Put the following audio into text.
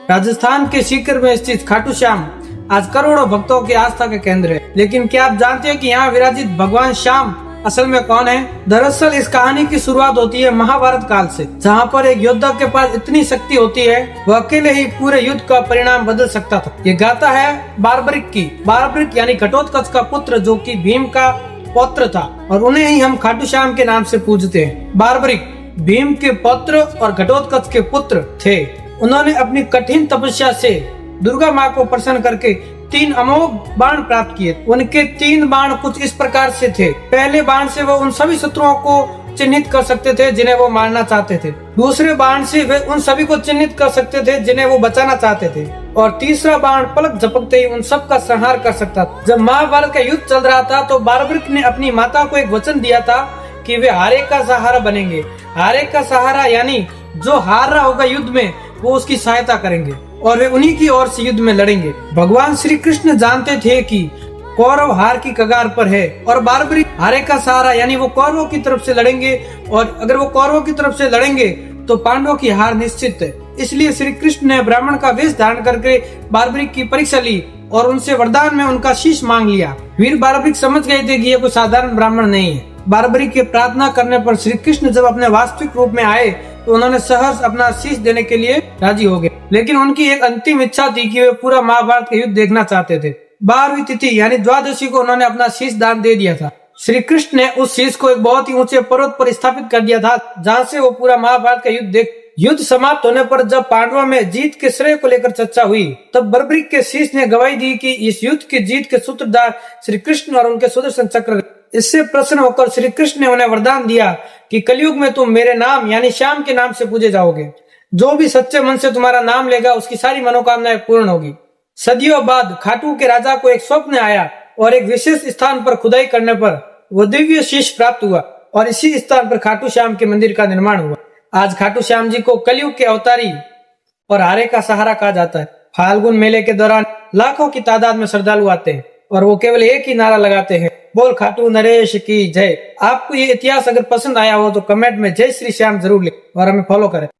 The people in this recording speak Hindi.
राजस्थान के सीकर में स्थित खाटू श्याम आज करोड़ों भक्तों की आस्था के केंद्र है। लेकिन क्या आप जानते हैं कि यहाँ विराजित भगवान श्याम असल में कौन है? दरअसल इस कहानी की शुरुआत होती है महाभारत काल से, जहाँ पर एक योद्धा के पास इतनी शक्ति होती है वह अकेले ही पूरे युद्ध का परिणाम बदल सकता था। ये गाथा है बार्बरिक की। बार्बरिक यानी घटोत्कच का पुत्र, जो कि भीम का पौत्र था, और उन्हें ही हम खाटू श्याम के नाम से पूजते हैं। बार्बरिक भीम के पौत्र और घटोत्कच के पुत्र थे। उन्होंने अपनी कठिन तपस्या से दुर्गा माँ को प्रसन्न करके 3 अमोघ बाण प्राप्त किए। उनके 3 बाण कुछ इस प्रकार से थे। पहले बाण से वो उन सभी शत्रुओं को चिन्हित कर सकते थे जिन्हें वो मारना चाहते थे। दूसरे बाण से वे उन सभी को चिन्हित कर सकते थे जिन्हें वो बचाना चाहते थे। और तीसरा बाण पलक झपकते ही उन सब का संहार कर सकता था। जब महाभारत का युद्ध चल रहा था तो बार्बरिक ने अपनी माता को एक वचन दिया था कि वे हारे का सहारा बनेंगे। हारे का सहारा यानी जो हार रहा होगा युद्ध में वो उसकी सहायता करेंगे और वे उन्हीं की ओर से युद्ध में लड़ेंगे। भगवान श्री कृष्ण जानते थे कि कौरव हार की कगार पर है और बार्बरिक हारे का सहारा यानी वो कौरवों की तरफ से लड़ेंगे, और अगर वो कौरवों की तरफ से लड़ेंगे तो पांडवों की हार निश्चित है। इसलिए श्री कृष्ण ने ब्राह्मण का वेश धारण करके बार्बरिक की परीक्षा ली और उनसे वरदान में उनका शीश मांग लिया। वीर बार्बरिक समझ गए थे कि ये कोई साधारण ब्राह्मण नहीं है। बार्बरिक के प्रार्थना करने पर श्री कृष्ण जब अपने वास्तविक रूप में आए तो उन्होंने सहर्ष अपना शीश देने के लिए राजी हो गए। लेकिन उनकी एक अंतिम इच्छा थी कि वे पूरा महाभारत का युद्ध देखना चाहते थे। 12वीं तिथि यानी द्वादशी को उन्होंने अपना शीश दान दे दिया था। श्री कृष्ण ने उस शीश को एक बहुत ही ऊंचे पर्वत पर स्थापित कर दिया था, जहाँ से वो पूरा महाभारत का युद्ध समाप्त होने पर जब पांडवों में जीत के श्रेय को लेकर चर्चा हुई, तब बार्बरिक के शीश ने गवाही दी कि इस युद्ध की जीत के सूत्रधार श्री कृष्ण और उनके सुदर्शन चक्र। इससे प्रसन्न होकर श्री कृष्ण ने उन्हें वरदान दिया कि कलयुग में तुम मेरे नाम यानी श्याम के नाम से पूजे जाओगे। जो भी सच्चे मन से तुम्हारा नाम लेगा उसकी सारी मनोकामनाएं पूर्ण होगी। सदियों बाद खाटू के राजा को एक स्वप्न आया और एक विशेष स्थान पर खुदाई करने पर वो दिव्य शीश प्राप्त हुआ और इसी स्थान पर खाटू श्याम के मंदिर का निर्माण हुआ। आज खाटू श्याम जी को कलयुग के अवतारी और हारे का सहारा कहा जाता है। फाल्गुन मेले के दौरान लाखों की तादाद में श्रद्धालु आते हैं और वो केवल एक ही नारा लगाते हैं, बोल खाटू नरेश की जय। आपको ये इतिहास अगर पसंद आया हो तो कमेंट में जय श्री श्याम जरूर लिखें और हमें फॉलो करें।